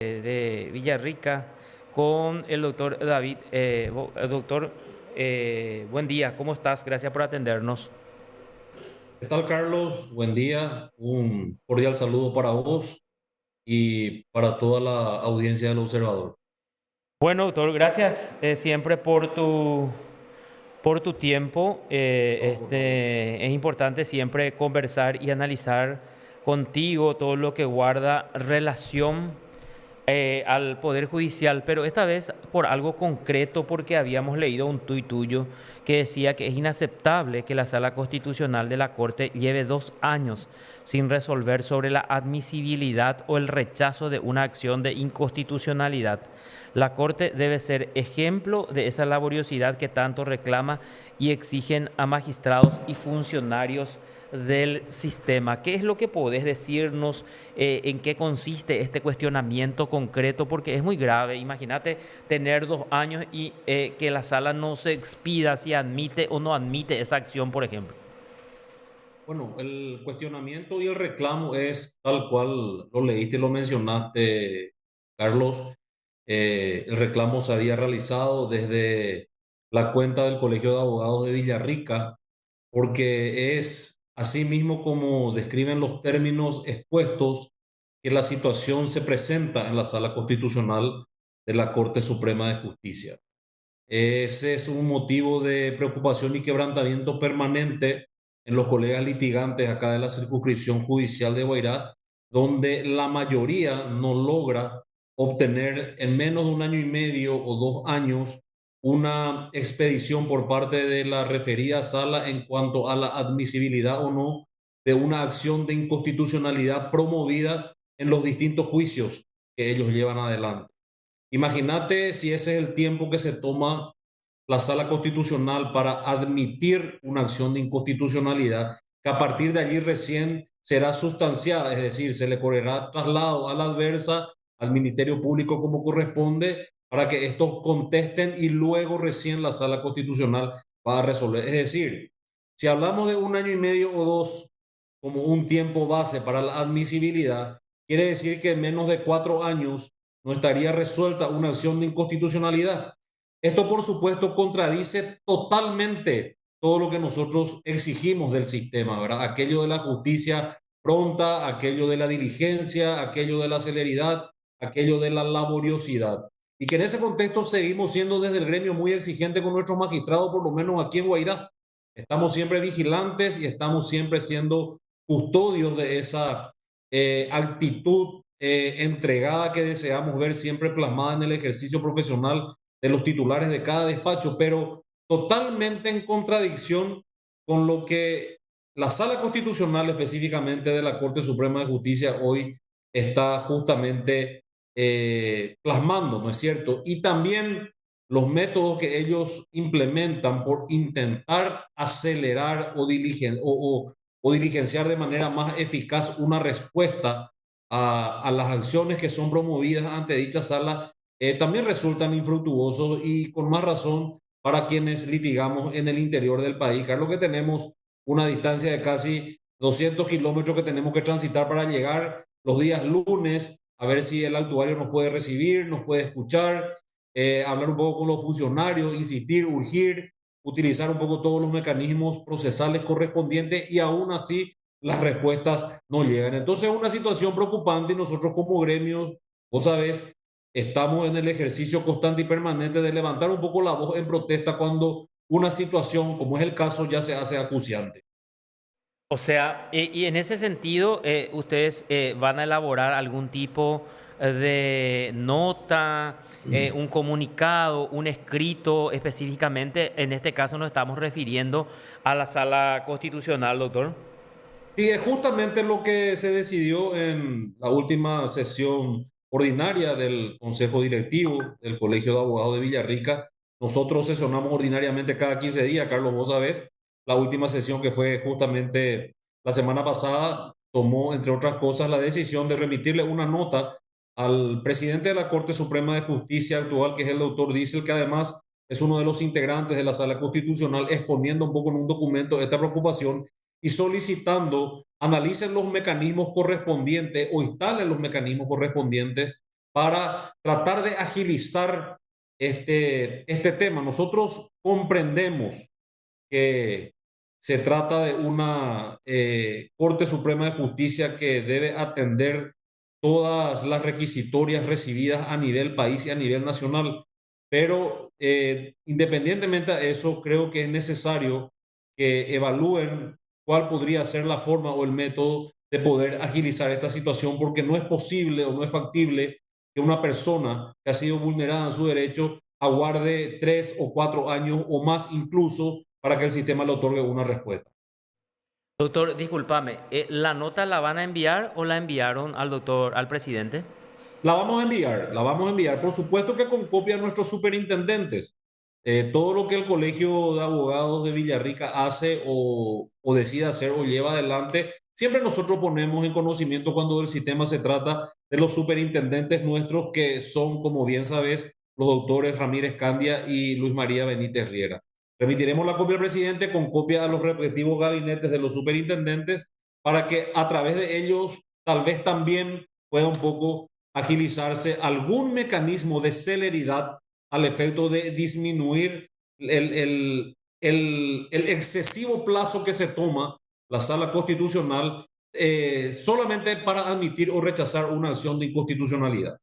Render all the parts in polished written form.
de Villarrica con el doctor David. Doctor, buen día, ¿cómo estás? Gracias por atendernos. ¿Qué tal, Carlos? Buen día. Un cordial saludo para vos y para toda la audiencia del Observador. Bueno, doctor, gracias siempre por tu tiempo. No, por favor. Es importante siempre conversar y analizar contigo todo lo que guarda relación al Poder Judicial, pero esta vez por algo concreto, porque habíamos leído un tuit tuyo que decía que es inaceptable que la Sala Constitucional de la Corte lleve 2 años sin resolver sobre la admisibilidad o el rechazo de una acción de inconstitucionalidad. La Corte debe ser ejemplo de esa laboriosidad que tanto reclama y exigen a magistrados y funcionarios del sistema. ¿Qué es lo que podés decirnos? ¿En qué consiste este cuestionamiento concreto? Porque es muy grave. Imagínate tener 2 años y que la sala no se expida si admite o no admite esa acción, por ejemplo. Bueno, el cuestionamiento y el reclamo es tal cual lo leíste y lo mencionaste, Carlos. El reclamo se había realizado desde la cuenta del Colegio de Abogados de Villarrica, porque es así mismo como describen los términos expuestos que la situación se presenta en la Sala Constitucional de la Corte Suprema de Justicia. Ese es un motivo de preocupación y quebrantamiento permanente en los colegas litigantes acá de la circunscripción judicial de Guairá, donde la mayoría no logra obtener en menos de un año y medio o 2 años una expedición por parte de la referida sala en cuanto a la admisibilidad o no de una acción de inconstitucionalidad promovida en los distintos juicios que ellos llevan adelante. Imagínate si ese es el tiempo que se toma la Sala Constitucional para admitir una acción de inconstitucionalidad, que a partir de allí recién será sustanciada, es decir, se le correrá traslado a la adversa al Ministerio Público como corresponde para que estos contesten y luego recién la Sala Constitucional va a resolver. Es decir, si hablamos de un año y medio o dos como un tiempo base para la admisibilidad, quiere decir que en menos de 4 años no estaría resuelta una acción de inconstitucionalidad. Esto, por supuesto, contradice totalmente todo lo que nosotros exigimos del sistema, ¿verdad? Aquello de la justicia pronta, aquello de la diligencia, aquello de la celeridad, aquello de la laboriosidad. Y que en ese contexto seguimos siendo desde el gremio muy exigente con nuestros magistrados, por lo menos aquí en Guairá. Estamos siempre vigilantes y estamos siempre siendo custodios de esa actitud entregada que deseamos ver siempre plasmada en el ejercicio profesional de los titulares de cada despacho, pero totalmente en contradicción con lo que la Sala Constitucional específicamente de la Corte Suprema de Justicia hoy está justamente plasmando, ¿no es cierto? Y también los métodos que ellos implementan por intentar acelerar o diligenciar de manera más eficaz una respuesta a las acciones que son promovidas ante dicha sala también resultan infructuosos y con más razón para quienes litigamos en el interior del país. Claro que tenemos una distancia de casi 200 kilómetros que tenemos que transitar para llegar los días lunes, a ver si el actuario nos puede recibir, nos puede escuchar, hablar un poco con los funcionarios, insistir, urgir, utilizar un poco todos los mecanismos procesales correspondientes y aún así las respuestas no llegan. Entonces es una situación preocupante y nosotros como gremios, vos sabés, estamos en el ejercicio constante y permanente de levantar un poco la voz en protesta cuando una situación, como es el caso, ya se hace acuciante. O sea, y en ese sentido, ustedes van a elaborar algún tipo de nota, un comunicado, un escrito específicamente. En este caso nos estamos refiriendo a la sala constitucional, doctor. Sí, es justamente lo que se decidió en la última sesión ordinaria del Consejo Directivo del Colegio de Abogados de Villarrica. Nosotros sesionamos ordinariamente cada 15 días, Carlos, vos sabés. La última sesión que fue justamente la semana pasada tomó, entre otras cosas, la decisión de remitirle una nota al presidente de la Corte Suprema de Justicia actual, que es el doctor Diesel, que además es uno de los integrantes de la Sala Constitucional, exponiendo un poco en un documento esta preocupación y solicitando analicen los mecanismos correspondientes o instalen los mecanismos correspondientes para tratar de agilizar este tema. Nosotros comprendemos que se trata de una Corte Suprema de Justicia que debe atender todas las requisitorias recibidas a nivel país y a nivel nacional, pero independientemente de eso, creo que es necesario que evalúen cuál podría ser la forma o el método de poder agilizar esta situación, porque no es posible o no es factible que una persona que ha sido vulnerada en su derecho aguarde 3 o 4 años o más incluso para que el sistema le otorgue una respuesta. Doctor, discúlpame, ¿la nota la van a enviar o la enviaron al doctor, al presidente? La vamos a enviar, por supuesto que con copia a nuestros superintendentes. Todo lo que el Colegio de Abogados de Villarrica hace o decide hacer o lleva adelante, siempre nosotros ponemos en conocimiento cuando del sistema se trata de los superintendentes nuestros, que son, como bien sabes, los doctores Ramírez Candia y Luis María Benítez Riera. Remitiremos la copia al presidente con copia a los respectivos gabinetes de los superintendentes para que a través de ellos tal vez también pueda un poco agilizarse algún mecanismo de celeridad al efecto de disminuir el excesivo plazo que se toma la Sala Constitucional solamente para admitir o rechazar una acción de inconstitucionalidad.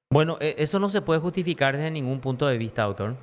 Bueno, eso no se puede justificar desde ningún punto de vista, doctor.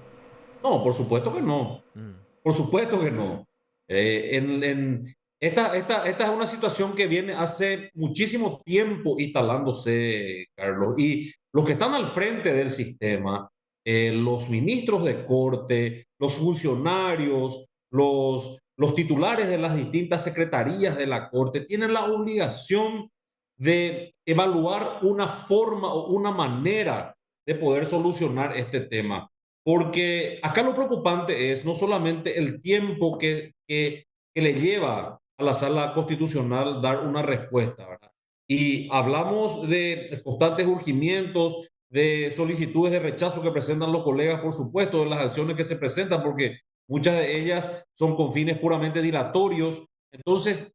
No, por supuesto que no. Mm. Por supuesto que no. Esta es una situación que viene hace muchísimo tiempo instalándose, Carlos, y los que están al frente del sistema, los ministros de corte, los funcionarios, los titulares de las distintas secretarías de la corte, tienen la obligación de evaluar una forma o una manera de poder solucionar este tema. Porque acá lo preocupante es no solamente el tiempo que le lleva a la sala constitucional dar una respuesta, ¿verdad? Y hablamos de constantes urgimientos, de solicitudes de rechazo que presentan los colegas, por supuesto, de las acciones que se presentan, porque muchas de ellas son con fines puramente dilatorios. Entonces,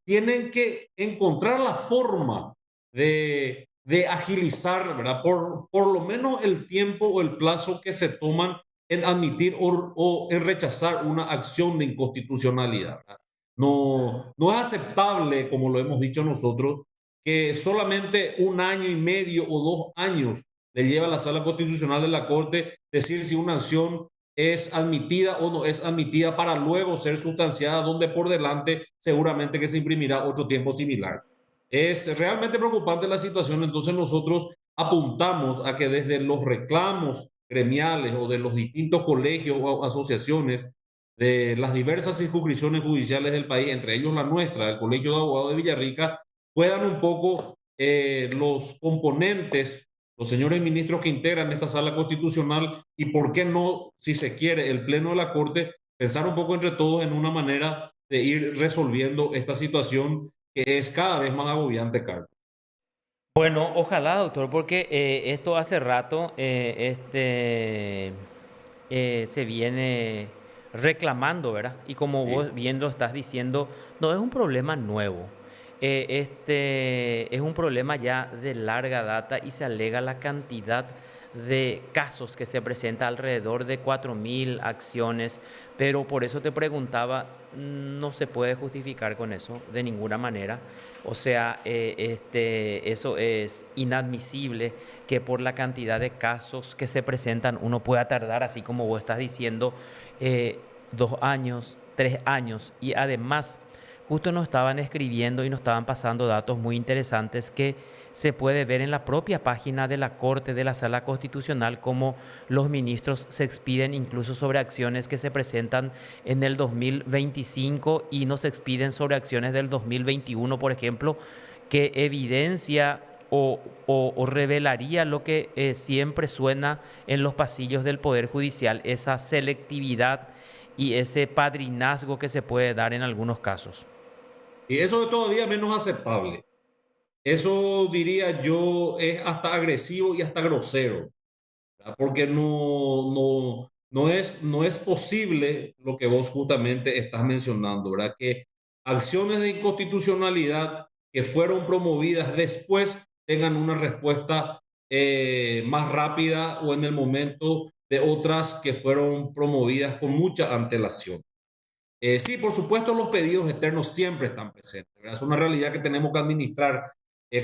tienen que encontrar la forma de agilizar, ¿verdad? Por lo menos el tiempo o el plazo que se toman en admitir o en rechazar una acción de inconstitucionalidad, ¿verdad? No, no es aceptable, como lo hemos dicho nosotros, que solamente 1 año y medio o 2 años le lleva a la Sala Constitucional de la Corte decir si una acción es admitida o no es admitida para luego ser sustanciada, donde por delante seguramente que se imprimirá otro tiempo similar. Es realmente preocupante la situación, entonces nosotros apuntamos a que desde los reclamos gremiales o de los distintos colegios o asociaciones de las diversas circunscripciones judiciales del país, entre ellos la nuestra, el Colegio de Abogados de Villarrica, puedan un poco los componentes, los señores ministros que integran esta sala constitucional y por qué no, si se quiere, el Pleno de la Corte, pensar un poco entre todos en una manera de ir resolviendo esta situación que es cada vez más agobiante, Carlos. Bueno, ojalá, doctor, porque esto hace rato se viene reclamando, ¿verdad? Y como Sí. vos bien lo estás diciendo, no es un problema nuevo. Es un problema ya de larga data y se alega la cantidad de casos que se presenta, alrededor de 4.000 acciones, pero por eso te preguntaba, no se puede justificar con eso de ninguna manera. O sea, eso es inadmisible, que por la cantidad de casos que se presentan uno pueda tardar, así como vos estás diciendo, 2 años, 3 años. Y además, justo nos estaban escribiendo y nos estaban pasando datos muy interesantes que se puede ver en la propia página de la Corte, de la Sala Constitucional, cómo los ministros se expiden incluso sobre acciones que se presentan en el 2025 y no se expiden sobre acciones del 2021, por ejemplo, que evidencia o revelaría lo que siempre suena en los pasillos del Poder Judicial, esa selectividad y ese padrinazgo que se puede dar en algunos casos. Y eso es todavía menos aceptable. Eso diría yo es hasta agresivo y hasta grosero, ¿verdad? Porque no es posible lo que vos justamente estás mencionando, ¿verdad? Que acciones de inconstitucionalidad que fueron promovidas después tengan una respuesta más rápida o en el momento de otras que fueron promovidas con mucha antelación. Sí, por supuesto, los pedidos externos siempre están presentes, ¿verdad? Es una realidad que tenemos que administrar.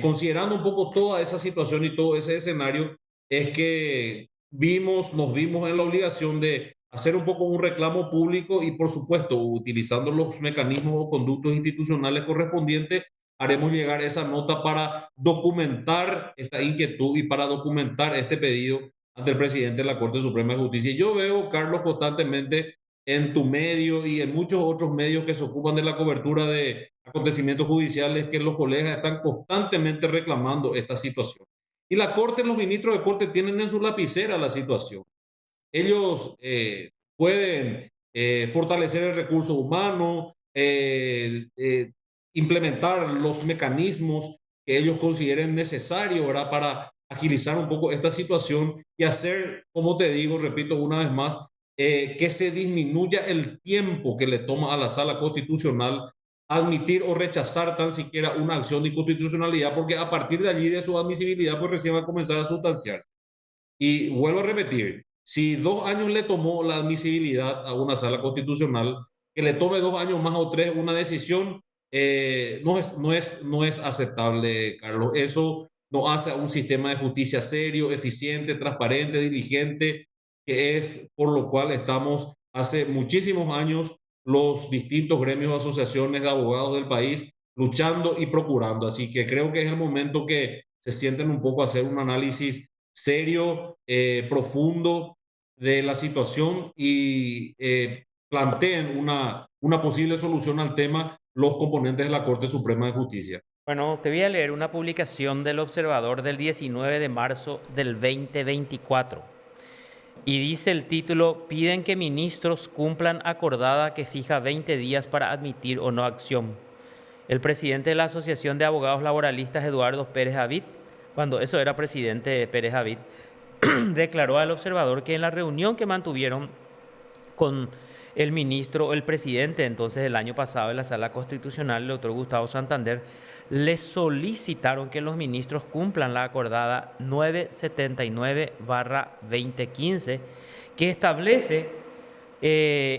Considerando un poco toda esa situación y todo ese escenario, es que nos vimos en la obligación de hacer un poco un reclamo público y, por supuesto, utilizando los mecanismos o conductos institucionales correspondientes, haremos llegar esa nota para documentar esta inquietud y para documentar este pedido ante el presidente de la Corte Suprema de Justicia. Y yo veo, Carlos, constantemente en tu medio y en muchos otros medios que se ocupan de la cobertura de acontecimientos judiciales que los colegas están constantemente reclamando esta situación. Y la Corte, los ministros de Corte tienen en su lapicera la situación. Ellos pueden fortalecer el recurso humano, implementar los mecanismos que ellos consideren necesarios, ¿verdad? Para agilizar un poco esta situación y hacer, como te digo, repito una vez más, que se disminuya el tiempo que le toma a la Sala Constitucional admitir o rechazar tan siquiera una acción de inconstitucionalidad, porque a partir de allí, de su admisibilidad, pues recién va a comenzar a sustanciarse. Y vuelvo a repetir, si 2 años le tomó la admisibilidad a una sala constitucional, que le tome 2 años más o tres una decisión, no es aceptable, Carlos. Eso no hace a un sistema de justicia serio, eficiente, transparente, diligente, que es por lo cual estamos hace muchísimos años los distintos gremios o asociaciones de abogados del país luchando y procurando. Así que creo que es el momento que se sienten un poco a hacer un análisis serio, profundo de la situación y planteen una posible solución al tema los componentes de la Corte Suprema de Justicia. Bueno, te voy a leer una publicación del Observador del 19 de marzo del 2024. Y dice el título: piden que ministros cumplan acordada que fija 20 días para admitir o no acción. El presidente de la Asociación de Abogados Laboralistas, Eduardo Pérez Avid, cuando eso era presidente Pérez Avid, declaró al Observador que en la reunión que mantuvieron con el ministro, el presidente entonces el año pasado de la Sala Constitucional, el doctor Gustavo Santander, le solicitaron que los ministros cumplan la acordada 979/2015, que establece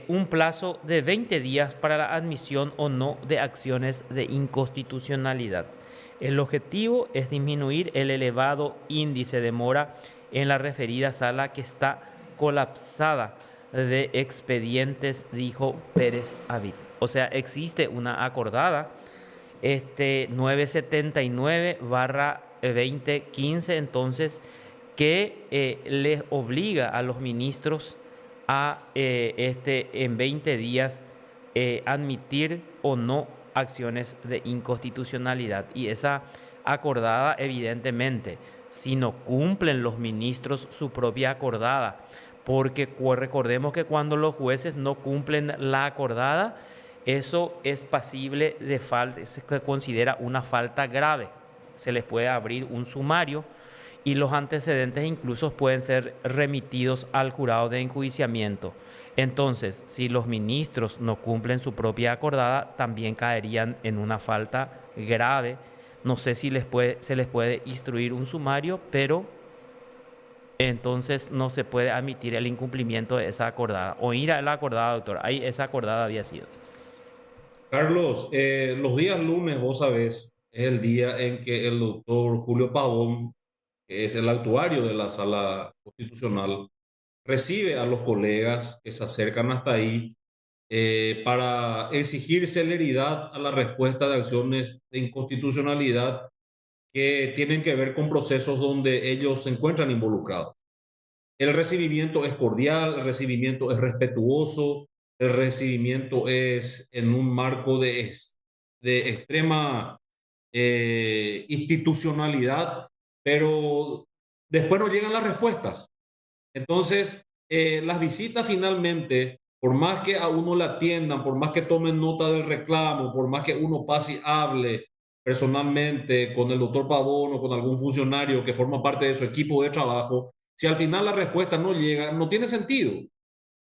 un plazo de 20 días para la admisión o no de acciones de inconstitucionalidad. El objetivo es disminuir el elevado índice de mora en la referida sala, que está colapsada de expedientes, dijo Pérez Avid. O sea, existe una acordada 979/2015, entonces, que les obliga a los ministros a en 20 días admitir o no acciones de inconstitucionalidad. Y esa acordada, evidentemente, si no cumplen los ministros su propia acordada, porque recordemos que cuando los jueces no cumplen la acordada, eso es pasible de falta, se considera una falta grave. Se les puede abrir un sumario y los antecedentes incluso pueden ser remitidos al jurado de enjuiciamiento. Entonces, si los ministros no cumplen su propia acordada, también caerían en una falta grave. No sé si se les puede instruir un sumario, pero entonces no se puede admitir el incumplimiento de esa acordada. O ir a la acordada, doctor. Ahí esa acordada había sido. Carlos, los días lunes, vos sabés, es el día en que el doctor Julio Pavón, que es el actuario de la Sala Constitucional, recibe a los colegas que se acercan hasta ahí para exigir celeridad a la respuesta de acciones de inconstitucionalidad que tienen que ver con procesos donde ellos se encuentran involucrados. El recibimiento es cordial, el recibimiento es respetuoso, el recibimiento es en un marco de extrema institucionalidad, pero después no llegan las respuestas. Entonces, las visitas finalmente, por más que a uno la atiendan, por más que tomen nota del reclamo, por más que uno pase y hable personalmente con el doctor Pavón o con algún funcionario que forma parte de su equipo de trabajo, si al final la respuesta no llega, no tiene sentido.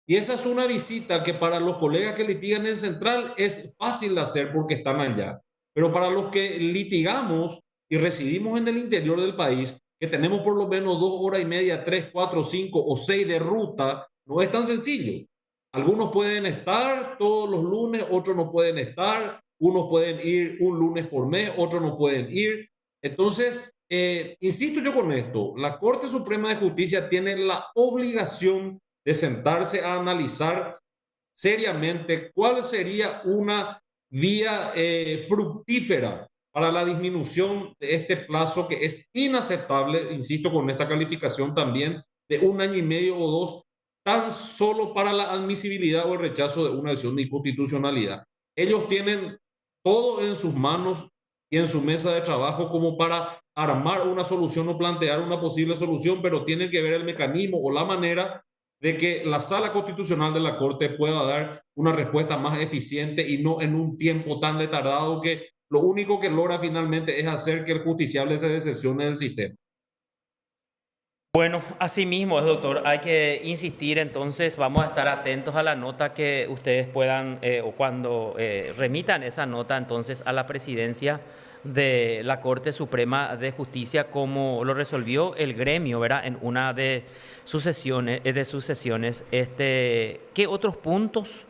Y esa es una visita que para los colegas que litigan en Central es fácil de hacer porque están allá. Pero para los que litigamos y residimos en el interior del país, que tenemos por lo menos 2 horas y media, 3, 4, 5 o 6 de ruta, no es tan sencillo. Algunos pueden estar todos los lunes, otros no pueden estar, unos pueden ir un lunes por mes, otros no pueden ir. Entonces, insisto yo con esto, la Corte Suprema de Justicia tiene la obligación de sentarse a analizar seriamente cuál sería una vía fructífera para la disminución de este plazo que es inaceptable, insisto, con esta calificación también de 1 año y medio o 2, tan solo para la admisibilidad o el rechazo de una acción de inconstitucionalidad. Ellos tienen todo en sus manos y en su mesa de trabajo como para armar una solución o plantear una posible solución, pero tienen que ver el mecanismo o la manera de que la sala constitucional de la Corte pueda dar una respuesta más eficiente y no en un tiempo tan retardado que lo único que logra finalmente es hacer que el justiciable se decepcione del sistema. Bueno, así mismo es, doctor. Hay que insistir, entonces vamos a estar atentos a la nota que ustedes puedan, o cuando remitan esa nota entonces a la presidencia de la Corte Suprema de Justicia, como lo resolvió el gremio, ¿verdad? En una de sus sesiones, ¿qué otros puntos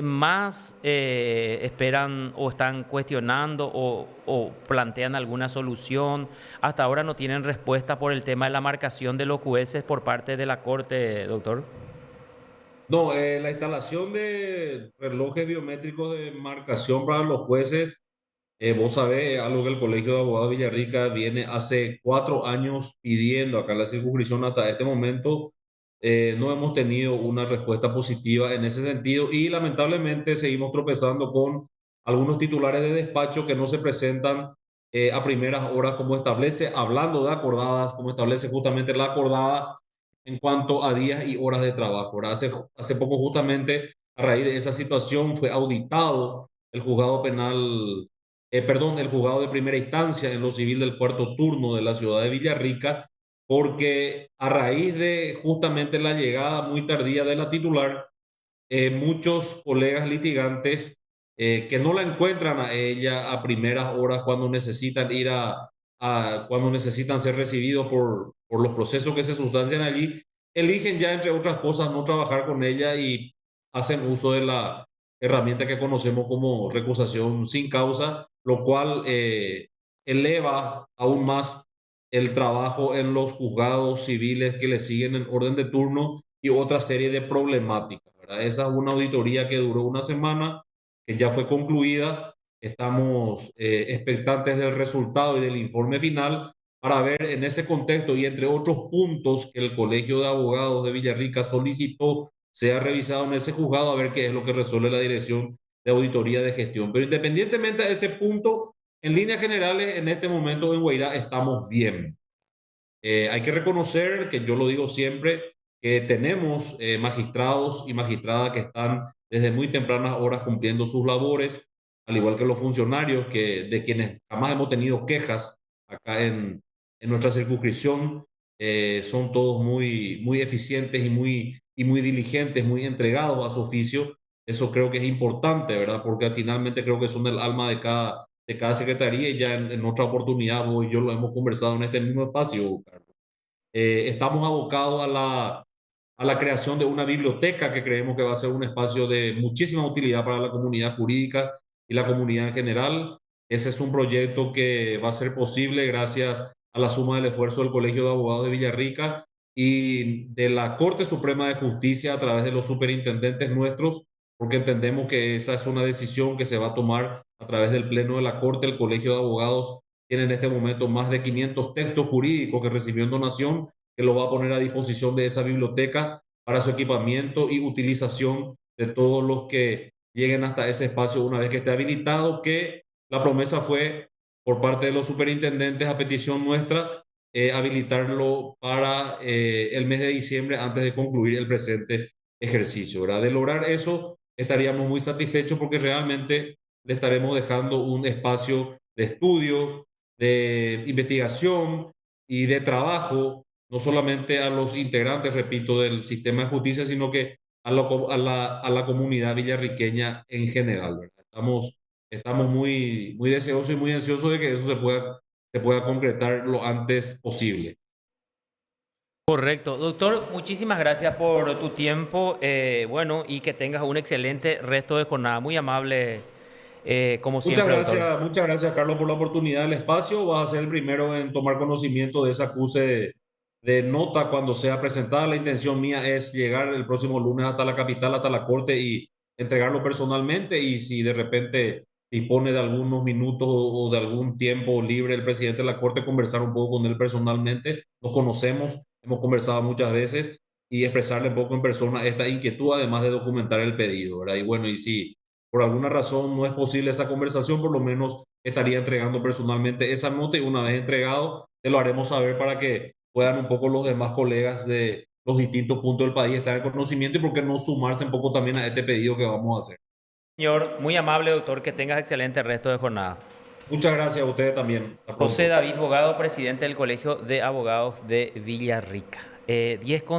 más esperan o están cuestionando o plantean alguna solución? Hasta ahora no tienen respuesta por el tema de la marcación de los jueces por parte de la Corte, doctor. No, la instalación de relojes biométricos de marcación para los jueces, vos sabés, algo que el Colegio de Abogados de Villarrica viene hace 4 años pidiendo acá en la circunscripción hasta este momento. No hemos tenido una respuesta positiva en ese sentido y lamentablemente seguimos tropezando con algunos titulares de despacho que no se presentan a primeras horas como establece, hablando de acordadas, como establece justamente la acordada en cuanto a días y horas de trabajo. Ahora, hace poco justamente a raíz de esa situación fue auditado el juzgado penal, perdón, el juzgado de primera instancia en lo civil del cuarto turno de la ciudad de Villarrica, porque a raíz de justamente la llegada muy tardía de la titular, muchos colegas litigantes que no la encuentran a ella a primeras horas cuando necesitan ir cuando necesitan ser recibidos por los procesos que se sustancian allí, eligen ya, entre otras cosas, no trabajar con ella y hacen uso de la herramienta que conocemos como recusación sin causa, lo cual eleva aún más el trabajo en los juzgados civiles que le siguen en orden de turno y otra serie de problemáticas, ¿verdad? Esa es una auditoría que duró una semana, que ya fue concluida. Estamos expectantes del resultado y del informe final para ver en ese contexto y entre otros puntos que el Colegio de Abogados de Villarrica solicitó sea revisado en ese juzgado, a ver qué es lo que resuelve la Dirección de Auditoría de Gestión. Pero independientemente de ese punto, en líneas generales, en este momento en Guairá estamos bien. Hay que reconocer, que yo lo digo siempre, que tenemos magistrados y magistradas que están desde muy tempranas horas cumpliendo sus labores, al igual que los funcionarios de quienes jamás hemos tenido quejas acá en nuestra circunscripción. Son todos muy eficientes y muy diligentes, muy entregados a su oficio. Eso creo que es importante, ¿verdad? Porque finalmente creo que son el alma de cada secretaría y ya en otra oportunidad vos y yo lo hemos conversado en este mismo espacio, Carlos. Estamos abocados a la creación de una biblioteca que creemos que va a ser un espacio de muchísima utilidad para la comunidad jurídica y la comunidad en general. Ese es un proyecto que va a ser posible gracias a la suma del esfuerzo del Colegio de Abogados de Villarrica y de la Corte Suprema de Justicia a través de los superintendentes nuestros, porque entendemos que esa es una decisión que se va a tomar a través del Pleno de la Corte. El Colegio de Abogados tiene en este momento más de 500 textos jurídicos que recibió en donación, que lo va a poner a disposición de esa biblioteca para su equipamiento y utilización de todos los que lleguen hasta ese espacio una vez que esté habilitado, que la promesa fue por parte de los superintendentes a petición nuestra, habilitarlo para el mes de diciembre antes de concluir el presente ejercicio, ¿verdad? De lograr eso, estaríamos muy satisfechos porque realmente le estaremos dejando un espacio de estudio, de investigación y de trabajo, no solamente a los integrantes, repito, del sistema de justicia, sino que a la comunidad villarriqueña en general, ¿verdad? Estamos muy deseosos y muy ansiosos de que eso se pueda concretar lo antes posible. Correcto. Doctor, muchísimas gracias por tu tiempo. Bueno, y que tengas un excelente resto de jornada. Muy amable, como siempre, doctor. Muchas gracias, Carlos, por la oportunidad del espacio. Vas a ser el primero en tomar conocimiento de ese acuse de nota cuando sea presentada. La intención mía es llegar el próximo lunes hasta la capital, hasta la corte y entregarlo personalmente. Y si de repente dispone de algunos minutos o de algún tiempo libre el presidente de la corte, conversar un poco con él personalmente. Nos conocemos, hemos conversado muchas veces y expresarle un poco en persona esta inquietud, además de documentar el pedido, ¿verdad? Y bueno, y si por alguna razón no es posible esa conversación, por lo menos estaría entregando personalmente esa nota y una vez entregado, te lo haremos saber para que puedan un poco los demás colegas de los distintos puntos del país estar en conocimiento y por qué no sumarse un poco también a este pedido que vamos a hacer. Señor, muy amable, doctor. Que tengas excelente resto de jornada. Muchas gracias a ustedes también. Hasta José pronto. David Bogado, presidente del Colegio de Abogados de Villarrica. 10 con